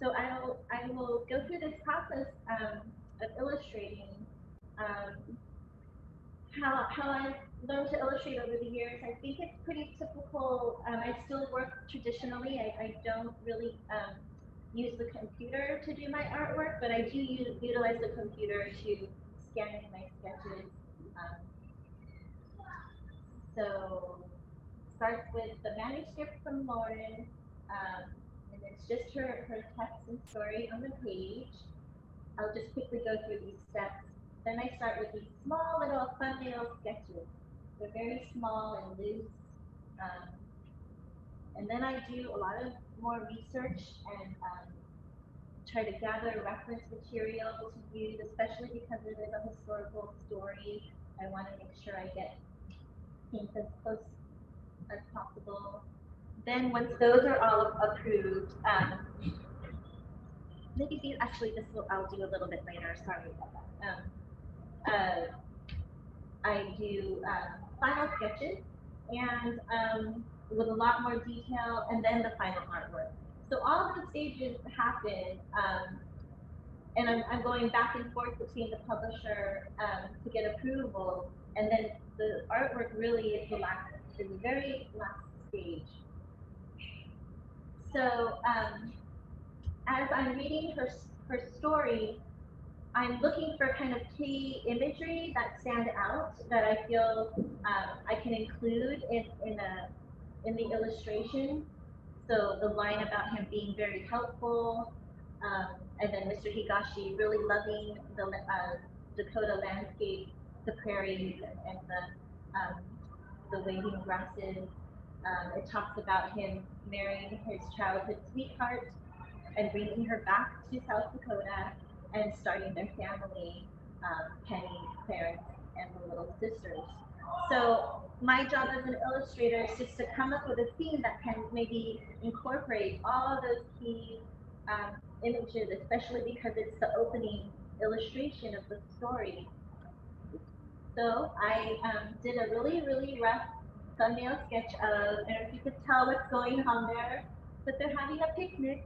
So I will go through this process of illustrating. Um, how I've learned to illustrate over the years, I think it's pretty typical. I still work traditionally. I don't really use the computer to do my artwork, but I do utilize the computer to scan in my sketches. Um, so starts with the manuscript from Lauren, and it's just her text and story on the page. I'll just quickly go through these steps. Then I start with these small little thumbnail sketches. They're very small and loose. And then I do a lot of more research and try to gather reference material to use, especially because it is a historical story. I want to make sure I get hints as close as possible. Then once those are all approved, maybe these, actually this will, I'll do a little bit later, sorry about that. I do final sketches and with a lot more detail, and then the final artwork. So all of the stages happen, and I'm going back and forth between the publisher to get approval, and then the artwork really is the very last stage. So as I'm reading her story, I'm looking for kind of key imagery that stand out that I feel I can include in the illustration. So the line about him being very helpful, and then Mr. Higashi really loving the Dakota landscape, the prairies and the waving grasses. It talks about him marrying his childhood sweetheart and bringing her back to South Dakota and starting their family, Penny, Clarence, and the little sisters. So my job as an illustrator is just to come up with a theme that can maybe incorporate all those key images, especially because it's the opening illustration of the story. So I did a really, really rough thumbnail sketch of, I don't know if you could tell what's going on there, but they're having a picnic.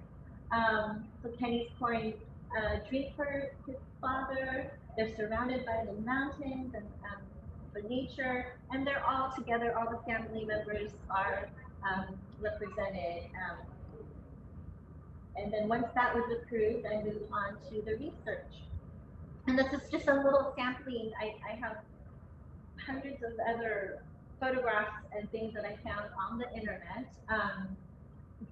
So Kenny's pouring a drink for his father. They're surrounded by the mountains and the nature, and they're all together. All the family members are represented. And then once that was approved, I moved on to the research. And this is just a little sampling. I have hundreds of other photographs and things that I found on the internet.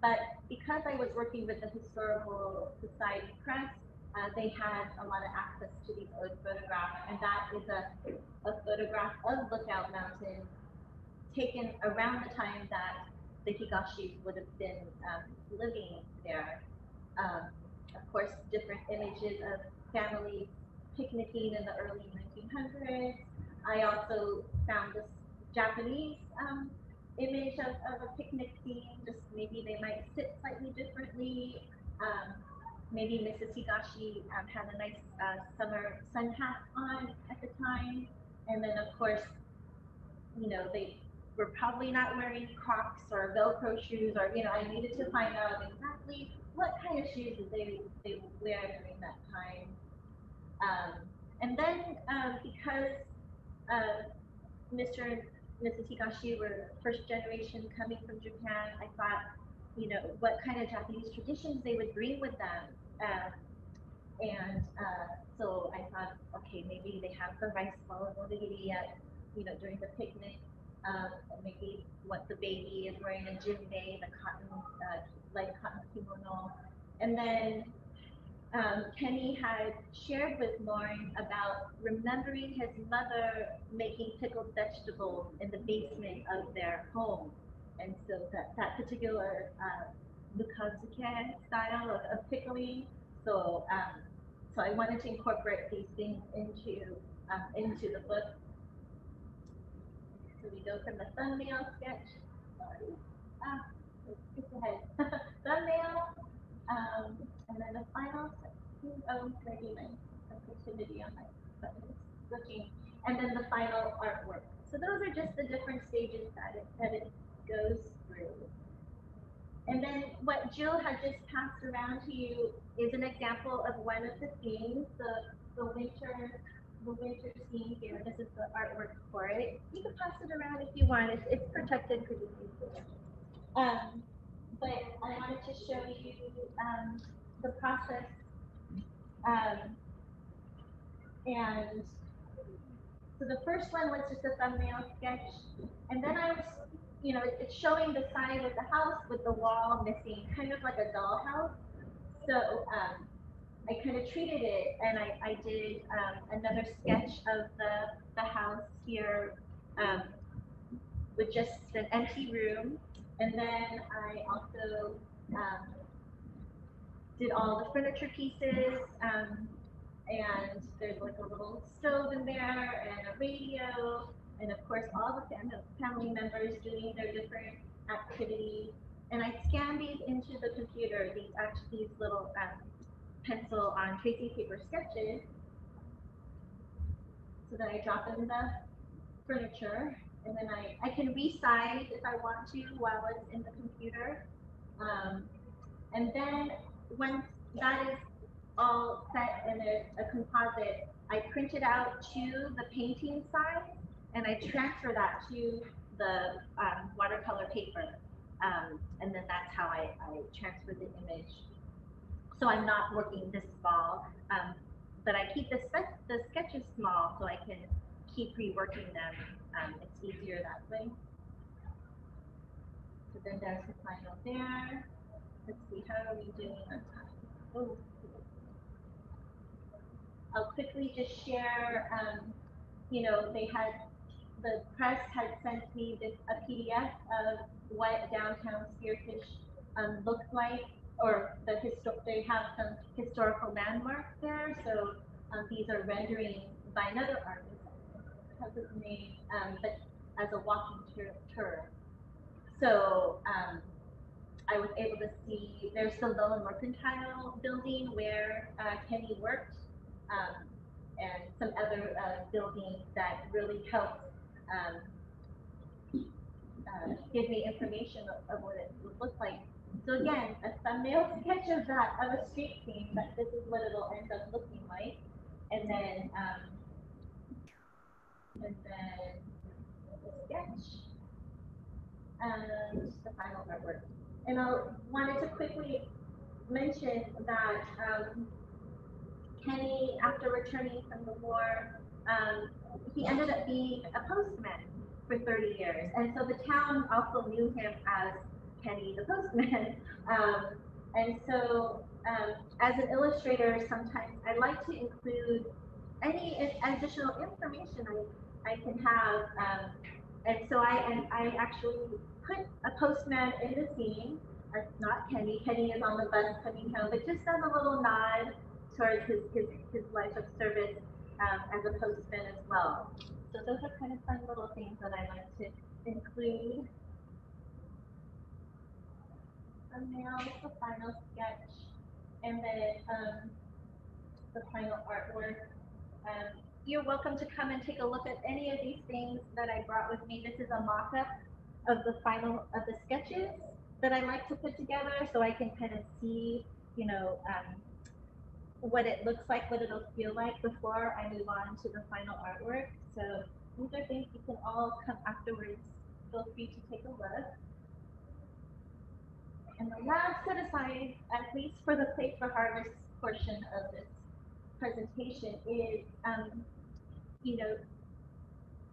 But because I was working with the Historical Society Press, they had a lot of access to these old photographs, and that is a photograph of Lookout Mountain taken around the time that the Higashis would have been living there. Of course, different images of families picnicking in the early 1900s. I also found this Japanese image of a picnic scene, just maybe they might sit slightly differently. Maybe Mrs. Higashi had a nice summer sun hat on at the time. And then of course, you know, they were probably not wearing Crocs or Velcro shoes, or, you know, I needed to find out exactly what kind of shoes did they wear during that time. And then because Mr. and Mrs. Higashi were first generation coming from Japan, I thought, you know, what kind of Japanese traditions they would bring with them. So I thought, okay, maybe they have the rice bowl at, you know, during the picnic. Maybe what the baby is wearing a jinbei, the cotton, light cotton kimono. And then Kenny had shared with Lauren about remembering his mother making pickled vegetables in the basement of their home. And so that particular nukazuke style of pickling. So I wanted to incorporate these things into the book. So we go from the thumbnail sketch. Sorry. Skip ahead. Thumbnail. And then the final section. Oh, maybe my sensitivity on my button is looking. And then the final artwork. So those are just the different stages that it goes through. And then what Jill had just passed around to you is an example of one of the themes, the winter scene here. This is the artwork for it. You can pass it around if you want. It's protected pretty easily. But I wanted to show you the process, and so the first one was just a thumbnail sketch, and then I was, it's showing the side of the house with the wall missing, kind of like a dollhouse. So I kind of treated it, and I did another sketch of the house here with just an empty room, and then I also did all the furniture pieces, and there's like a little stove in there and a radio, and of course all the family members doing their different activities. And I scanned these into the computer, these little pencil on tracing paper sketches, so that I drop in the furniture, and then I can resize if I want to while it's in the computer. And then once that is all set and there's a composite, I print it out to the painting side, and I transfer that to the watercolor paper. And then that's how I transfer the image. So I'm not working this small, but I keep the sketches small so I can keep reworking them. It's easier that way. So then there's the final there. Let's see, how are we doing on time? Oh. I'll quickly just share, the press had sent me a PDF of what downtown Spearfish looks like, or they have some historical landmarks there. So these are renderings by another artist, I have his name, but as a walking tour. So I was able to see, there's the Lone Mercantile building where Kenny worked, and some other buildings that really helped give me information of what it would look like. So again, a thumbnail sketch of that, of a street scene, that this is what it'll end up looking like. And then the sketch and the final artwork. And I wanted to quickly mention that Kenny, after returning from the war, he ended up being a postman for 30 years. And so the town also knew him as Kenny the postman. And so as an illustrator, sometimes I like to include any additional information I can have. And so I actually put a postman in the scene. It's not Kenny. Kenny is on the bus coming home, but just as a little nod towards his life of service as a postman as well. So those are kind of fun little things that I like to include. Thumbnail, the final sketch, and then the final artwork. You're welcome to come and take a look at any of these things that I brought with me. This is a mock-up of the sketches that I like to put together, so I can kind of see, what it looks like, what it'll feel like before I move on to the final artwork. So these are things you can all come afterwards. Feel free to take a look. And the last set aside, at least for the Place for Harvest portion of this presentation, is,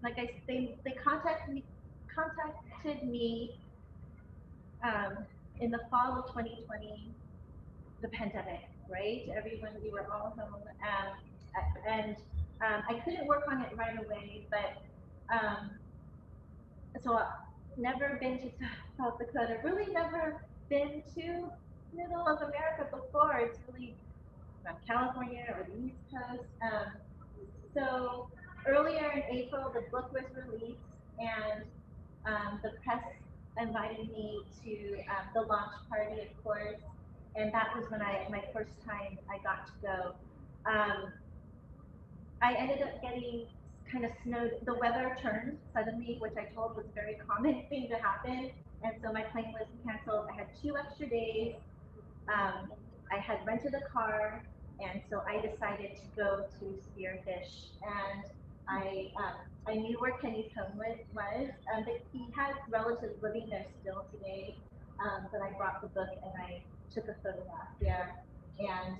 like they contacted me in the fall of 2020, the pandemic, right? We were all home, and I couldn't work on it right away, but so I've never been to South Dakota, really never been to middle of America before. It's really California or the East Coast. So earlier in April, the book was released, and the press invited me to the launch party, of course, and that was when my first time I got to go. I ended up getting kind of snowed. The weather turned suddenly, which I told was a very common thing to happen. and so my plane was canceled. I had 2 extra days. I had rented a car, and so I decided to go to Spearfish, and I knew where Kenny's home was. But he has relatives living there still today. But I brought the book and I took a photograph there, and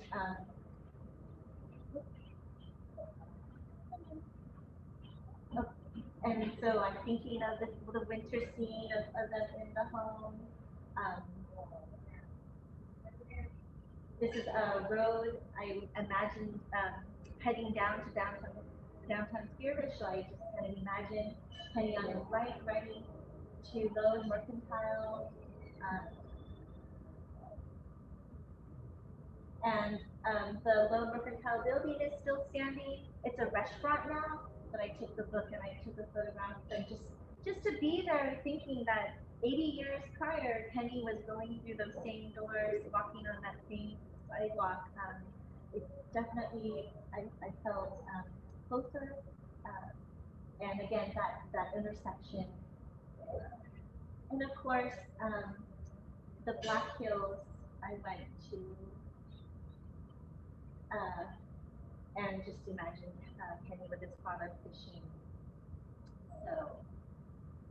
oh, and so I'm thinking of the winter scene of them in the home. Um, this is a road I imagined heading down to downtown Spearfish. So I just kind of imagine Penny on his right, riding to Lowe's Mercantile. And the Lowe's Mercantile building is still standing. It's a restaurant now, but I took the book and I took a photograph. And just to be there, thinking that 80 years prior, Penny was going through those same doors, walking on that same sidewalk. It definitely, I felt closer. And again, that intersection. And of course, the Black Hills, I went to, and just imagine Kenny with his father fishing. So,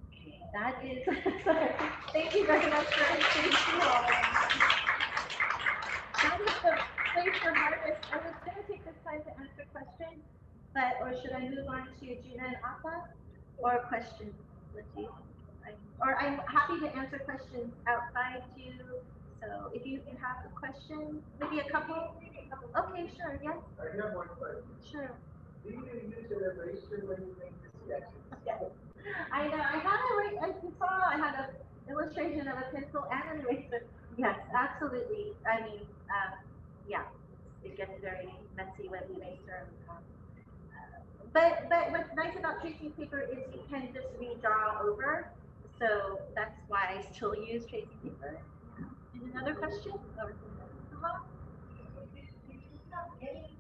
okay, that is, sorry. Thank you very much for listening to all of that. That is the place for harvest. I was going to take this time to answer questions, or should I move on to Juna and Appa, or questions? Or I'm happy to answer questions outside too. So if you have a question, maybe a couple. Okay, sure, yes. I have one question. Sure. Do you use an eraser when you make the sketches? Yes. I know. I saw I had an illustration of a pencil and an eraser. Yes, absolutely. I mean, yeah, it gets very messy with the eraser. But what's nice about tracing paper is you can just redraw over. So that's why I still use tracing paper. And another question? Any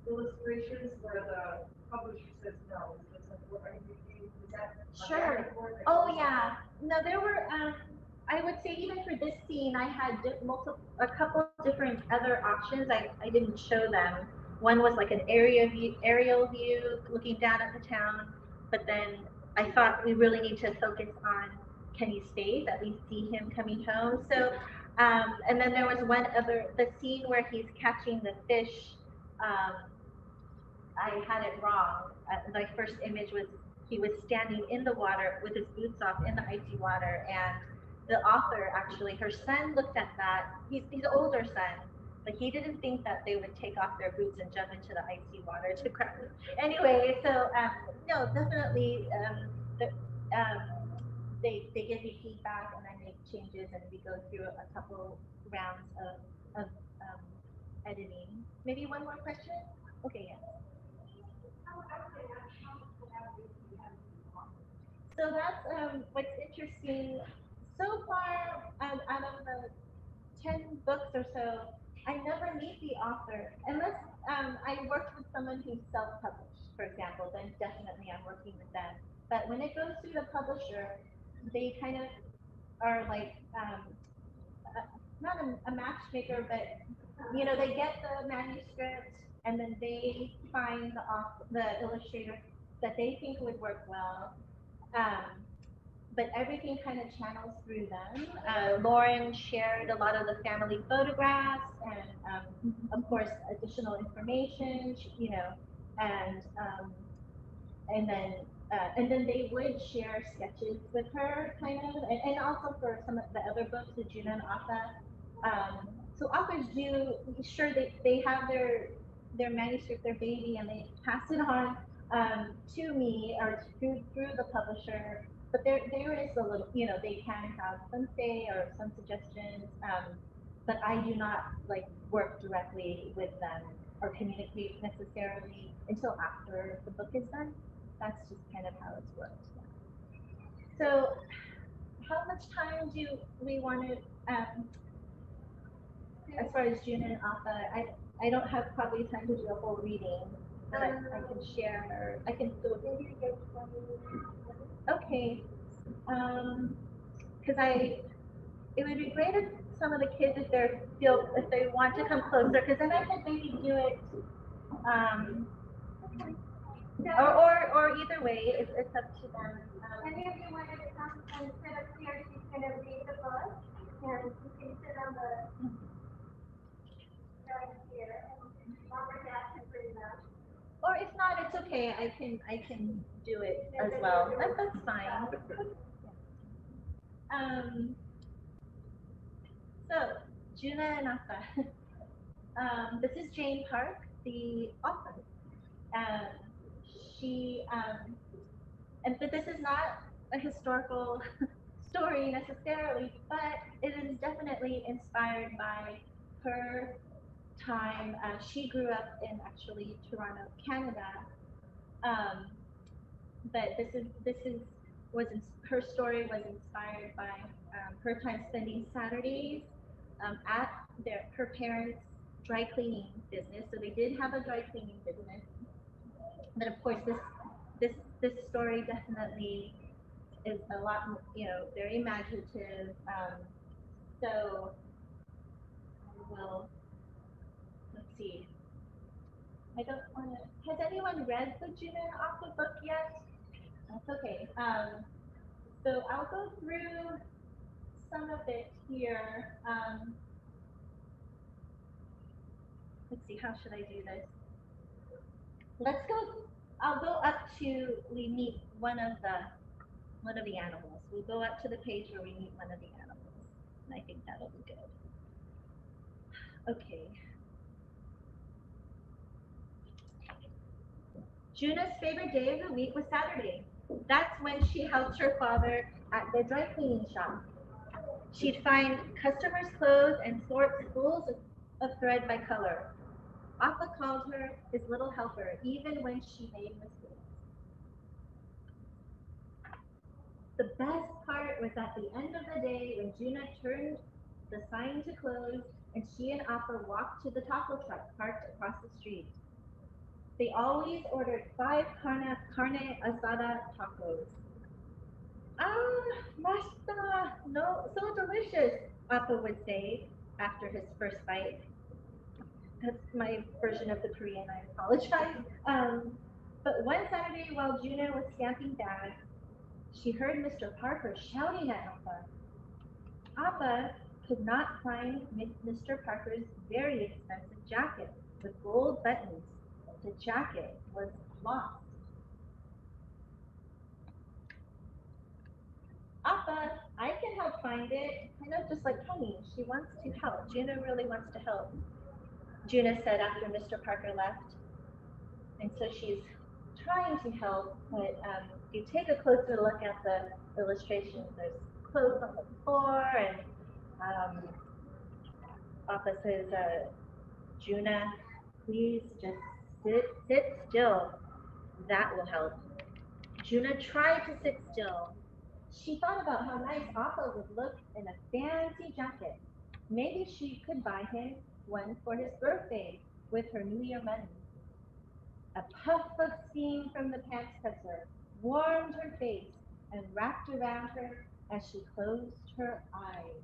illustrations where the publisher says no? Is that Sure. Oh yeah. No, there were. I would say even for this scene, I had a couple different other options. I didn't show them. One was like an aerial view looking down at the town, but then I thought we really need to focus on Kenny's face, that we see him coming home. So, and then there was the scene where he's catching the fish. I had it wrong. My first image was he was standing in the water with his boots off in the icy water, and the author actually, her son looked at that. He's an older son, but he didn't think that they would take off their boots and jump into the icy water to grab it. Anyway, so no, definitely, they give me feedback and I make changes and we go through a couple rounds of editing. Maybe one more question? Okay, yeah. So that's what's interesting. So far, out of the 10 books or so, I never meet the author unless I worked with someone who's self-published, for example. Then definitely I'm working with them. But when it goes through the publisher, they kind of are like not a matchmaker, but they get the manuscript and then they find the illustrator that they think would work well. But everything kind of channels through them. Lauren shared a lot of the family photographs and, of course, additional information, and then they would share sketches with her, kind of, and also for some of the other books, the Juna and Appa. So authors do, sure, they have their manuscript, their baby, and they pass it on to me or through the publisher. But there is a little, they can have some say or some suggestions, but I do not work directly with them or communicate necessarily until after the book is done. That's just kind of how it's worked. So, how much time do we want to, as far as Juna and Appa, I don't have probably time to do a whole reading, but I can share, I can go. Okay. because it would be great if some of the kids, if they want to come closer, because then I could maybe do it, or either way, it's up to them. Any of you wanted to come and sit up here, she's gonna read the book, and you can sit on the right here, and Robert Gatt can bring them. Or if not, it's okay. I can do it as well. That's fine. So Juna and Appa. This is Jane Park, the author. But this is not a historical story necessarily, but it is definitely inspired by her time. She grew up in actually Toronto, Canada. But her story was inspired by her time spending Saturdays at her parents' dry cleaning business. So they did have a dry cleaning business. But of course, this story definitely is a lot, very imaginative. So let's see. I don't want to. Has anyone read the Juna and Appa book yet? That's okay. So I'll go through some of it here. Let's see. How should I do this? Let's go. I'll go up to we meet one of the animals. We'll go up to the page where we meet one of the animals, and I think that'll be good. Okay. Juna's favorite day of the week was Saturday. That's when she helped her father at the dry cleaning shop. She'd find customers' clothes and sort spools of thread by color. Appa called her his little helper, even when she made mistakes. The best part was at the end of the day when Juna turned the sign to close and she and Appa walked to the taco truck parked across the street. They always ordered 5 carne asada tacos. Masta, no, so delicious, Appa would say after his first bite. That's my version of the Korean, I apologize. But one Saturday while Juna was stamping bags, she heard Mr. Parker shouting at Appa. Appa could not find Mr. Parker's very expensive jacket with gold buttons. The jacket was lost. Appa, I can help find it. Kind of just like Kenny, she wants to help. Juna really wants to help. Juna said after Mr. Parker left. And so she's trying to help, but if you take a closer look at the illustrations, there's clothes on the floor, and Appa says, Juna, please just sit still. That will help. Juna tried to sit still. She thought about how nice Appa would look in a fancy jacket. Maybe she could buy him one for his birthday with her New Year money. A puff of steam from the pants presser warmed her face and wrapped around her as she closed her eyes.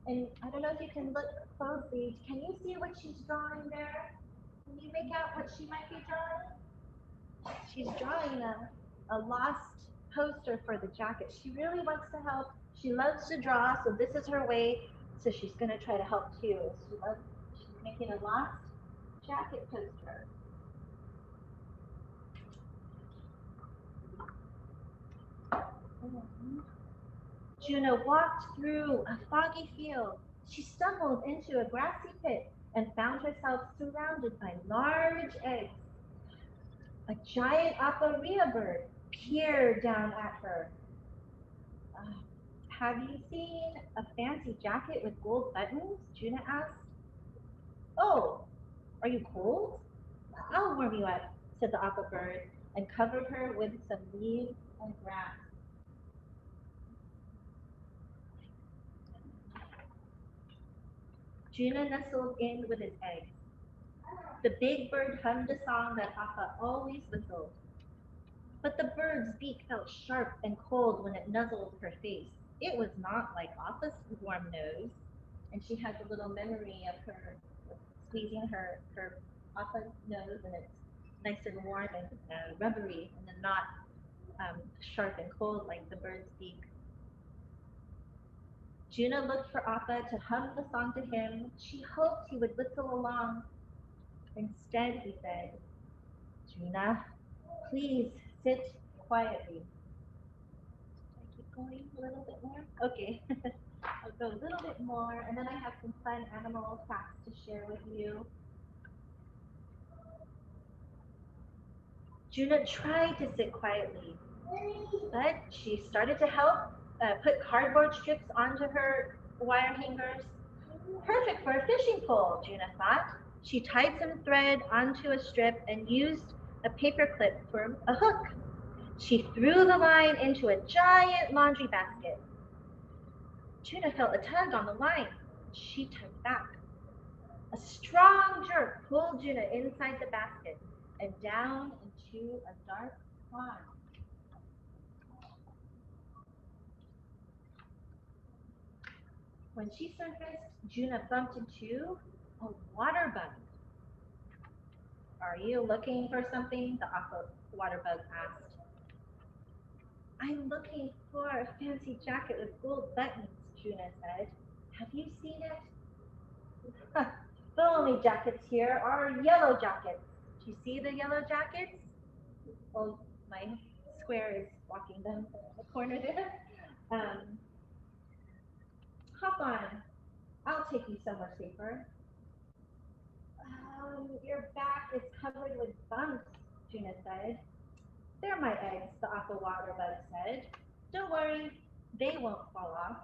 And I don't know if you can look closely. Can you see what she's drawing there? Can you make out what she might be drawing? She's drawing a lost poster for the jacket. She really wants to help. She loves to draw, so this is her way. So she's going to try to help too. She's making a lost jacket poster. Juna walked through a foggy field. She stumbled into a grassy pit and found herself surrounded by large eggs. A giant Appa bird peered down at her. Have you seen a fancy jacket with gold buttons? Juna asked. Oh, are you cold? I'll warm you up, said the Appa bird, and covered her with some leaves and grass. Juna nestled in with his eggs. The big bird hummed a song that Appa always whistled. But the bird's beak felt sharp and cold when it nuzzled her face. It was not like Appa's warm nose, and she has a little memory of her squeezing her Appa's nose, and it's nice and warm and rubbery, and then not sharp and cold like the bird's beak. Juna looked for Appa to hum the song to him. She hoped he would whistle along. Instead, he said, Juna, please sit quietly. Should I keep going a little bit more? Okay. I'll go a little bit more, and then I have some fun animal facts to share with you. Juna tried to sit quietly, but she started to help put cardboard strips onto her wire hangers. Perfect for a fishing pole, Juna thought. She tied some thread onto a strip and used a paper clip for a hook. She threw the line into a giant laundry basket. Juna felt a tug on the line. She tugged back. A strong jerk pulled Juna inside the basket and down into a dark pond. When she surfaced, Juna bumped into a water bug. Are you looking for something? The water bug asked. I'm looking for a fancy jacket with gold buttons, Juna said. Have you seen it? The only jackets here are yellow jackets. Do you see the yellow jackets? Oh, my square is blocking them in the corner there. Hop on. I'll take you somewhere safer. Your back is covered with bumps, Juna said. They're my eggs, the aqua water bug said. Don't worry, they won't fall off.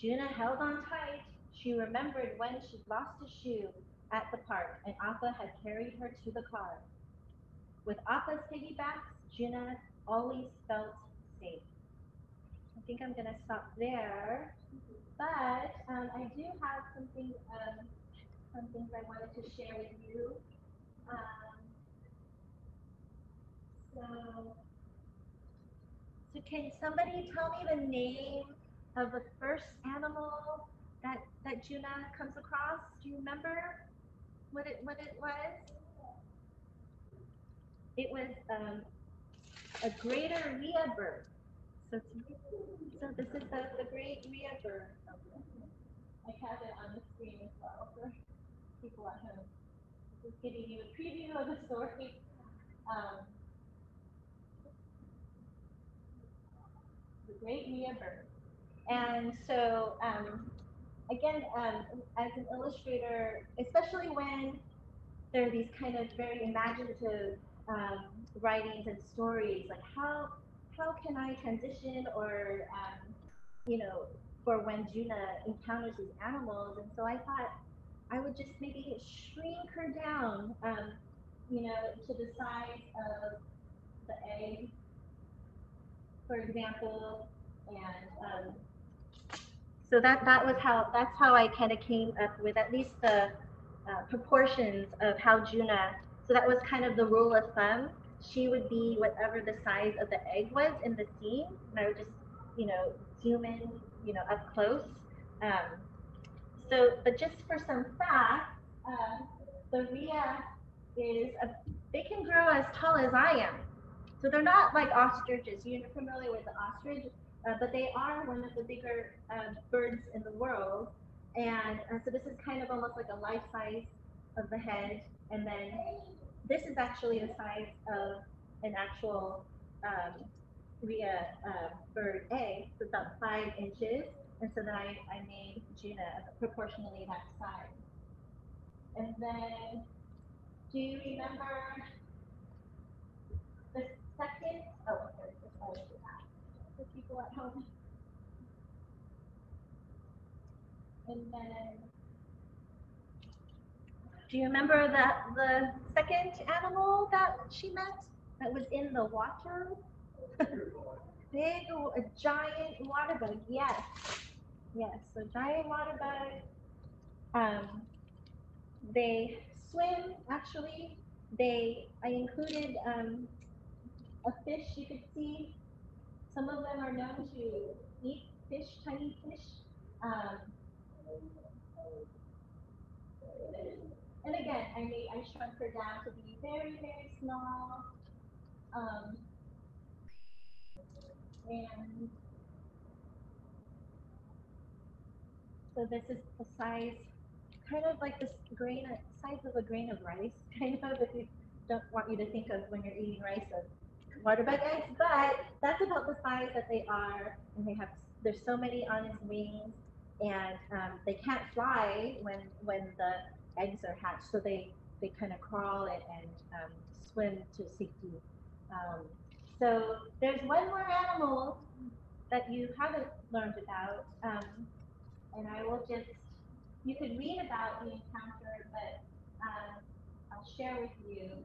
Juna held on tight. She remembered when she'd lost a shoe at the park and Appa had carried her to the car. With Appa's piggybacks, Juna always felt safe. I think I'm going to stop there, but I do have some things I wanted to share with you. So can somebody tell me the name of the first animal that Juna comes across? Do you remember what it was? It was a greater rhea bird. So this is the great rhea bird. I have it on the screen as well for people at home. This is giving you a preview of the story. The great rhea bird. And so, again, as an illustrator, especially when there are these kind of very imaginative writings and stories, like how can I transition or, for when Juna encounters these animals. And so I thought I would just maybe shrink her down, to the size of the egg, for example, and so that's how I kind of came up with at least the proportions of how Juna. So that was kind of the rule of thumb. She would be whatever the size of the egg was in the scene, and I would just zoom in up close. But just for some facts, the rhea they can grow as tall as I am. So they're not like ostriches. You're familiar with the ostrich, but they are one of the bigger birds in the world. And so this is kind of almost like a life size of the head. And then this is actually the size of an actual rhea bird egg. So it's about 5 inches. And so then I made Juna proportionally that size. And then, do you remember the second? Oh, there's this one for people at home. And then, do you remember the second animal that she met that was in the water? A giant water bug. Yes. So giant water bug. They swim. Actually, I included a fish you could see Some of them are known to eat fish, tiny fish. And again, I shrunk her down to be very, very small. And so this is the size, kind of like this size of a grain of rice, kind of, if you don't want you to think of when you're eating rice of water bug eggs, but that's about the size that they are. And there's so many on his wings, and they can't fly when the eggs are hatched, so they kind of crawl and swim to safety. So there's one more animal that you haven't learned about, and I will just, you could read about the encounter, but I'll share with you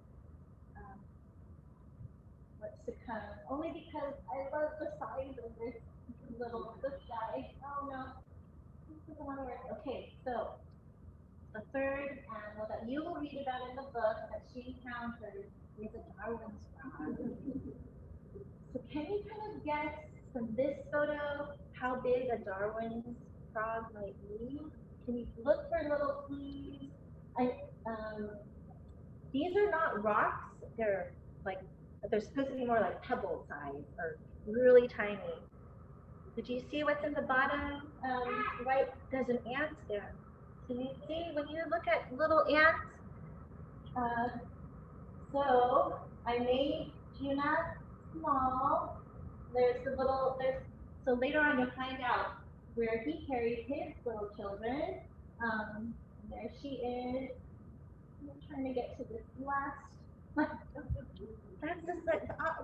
what's to come, only because I love the size of this guy. Oh no, this doesn't want to work. Okay, so the third animal that you will read about in the book that she encountered is a Darwin's frog. So can you kind of guess from this photo how big a Darwin's frog might be? Can you look for little clues? These are not rocks. They're supposed to be more like pebble size or really tiny. Did you see what's in the bottom right? There's an ant there. Can you see when you look at little ants? So I made Juna small. So later on you'll find out where he carries his little children. There she is. I'm trying to get to this last. That's just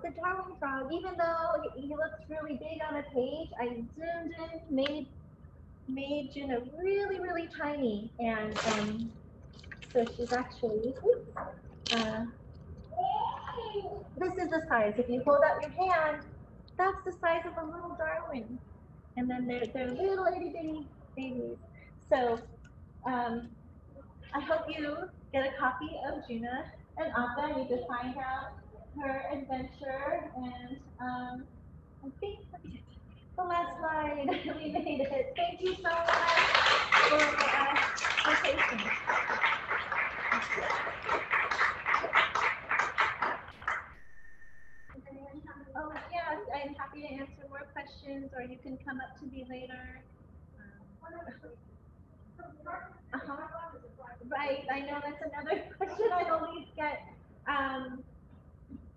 the Darwin frog. Even though he looks really big on a page, I zoomed in, made Juna really, really tiny, and so she's actually. This is the size. If you hold out your hand, that's the size of a little Darwin. And then they're little itty bitty babies. So I hope you get a copy of Juna and Appa, and you can find out her adventure. And I think the last slide, we made it. Thank you so much for patience. Oh, yeah, I'm happy to answer more questions, or you can come up to me later. Right, I know that's another question I always get.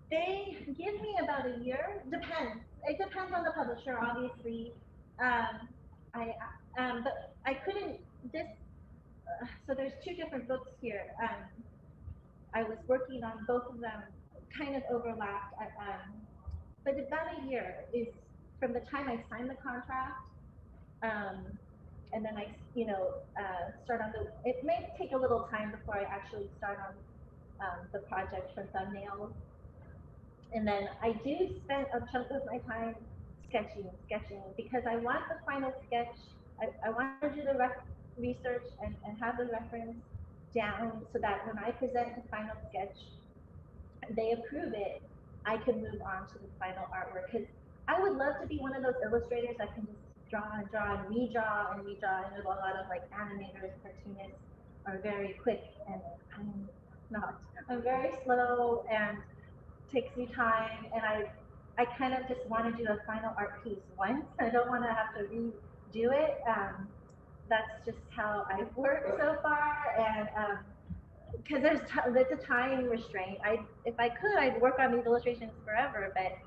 They give me about a year. Depends. It depends on the publisher, obviously. But I couldn't. So there's two different books here. I was working on both of them, kind of overlapped. But about a year is from the time I signed the contract, and then I, start on the. It may take a little time before I actually start on the project for thumbnails, and then I do spend a chunk of my time sketching, because I want the final sketch. I want to do the research and have the reference down so that when I present the final sketch, they approve it, I can move on to the final artwork. Because I would love to be one of those illustrators that can just draw and redraw. I know a lot of like animators, cartoonists are very quick, and I'm not. I'm very slow and takes me time, and I kind of just want to do a final art piece once. I don't want to have to redo it. That's just how I've worked so far, and because there's a time restraint. If I could, I'd work on these illustrations forever, but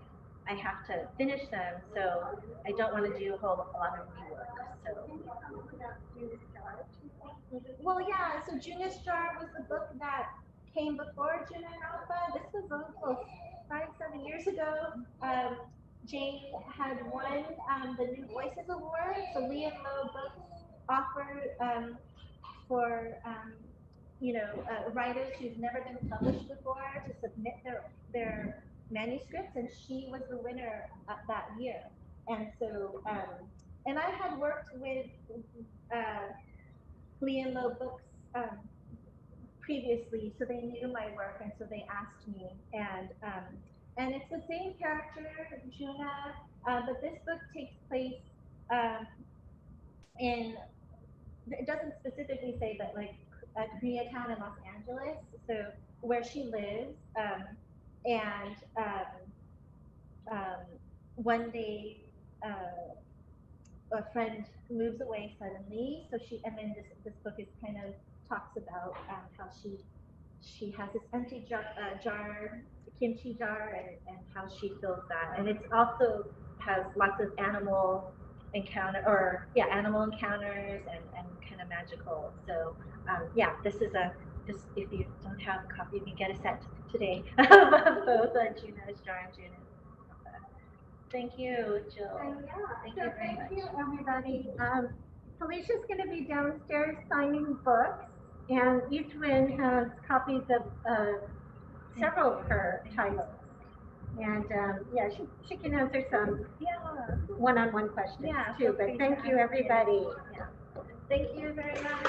I have to finish them, so I don't want to do a lot of rework. So, well, yeah. So Juna's Jar was the book that came before Juna and Appa. This was almost 5-7 years ago. Jane had won the New Voices Award, so Lee and Low Books offered for writers who've never been published before to submit their manuscripts, and she was the winner that year. And so, and I had worked with Lee and Low Books previously, so they knew my work, and so they asked me. And And it's the same character, Juna, but this book takes place um, in, it doesn't specifically say, but like Koreatown in Los Angeles, so where she lives, and um, one day a friend moves away suddenly, so she, and then this book is kind of talks about how she has this empty jar, kimchi jar, and how she fills that. And it's also has lots of animal animal encounters and kind of magical. So yeah, this is this, if you don't have a copy, you can get a set today of both Juna's jar and Juna's. Thank you, Jill. Yeah. Thank you very Thank much. you, everybody. Felicia's going to be downstairs signing books, and each one has copies of several of her titles. And yeah, she can answer some one-on-one questions too. But thank you, everybody. Yeah. Thank you very much.